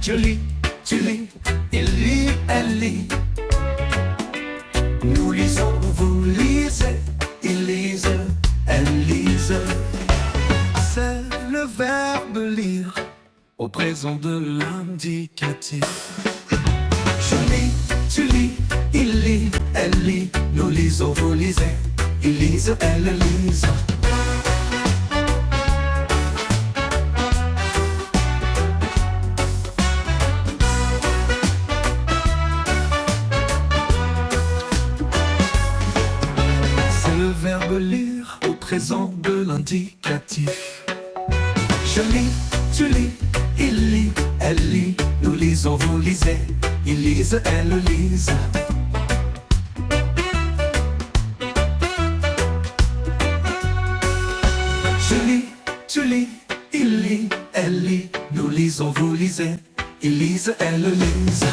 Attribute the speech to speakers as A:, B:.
A: Tu lis, il lit, elle lit. Nous lisons, vous lisez, ils lisent, elles lisent. C'est le verbe lire au présent de l'indicatif. Je lis, tu lis, il lit, elle lit. Nous lisons, vous lisez, ils lisent, elles lisent. Le verbe lire au présent de l'indicatif. Je lis, tu lis, il lit, elle lit. Nous lisons, vous lisez, ils lisent, elles lisent. Je lis, tu lis, il lit, elle lit. Nous lisons, vous lisez, ils lisent, elles lisent.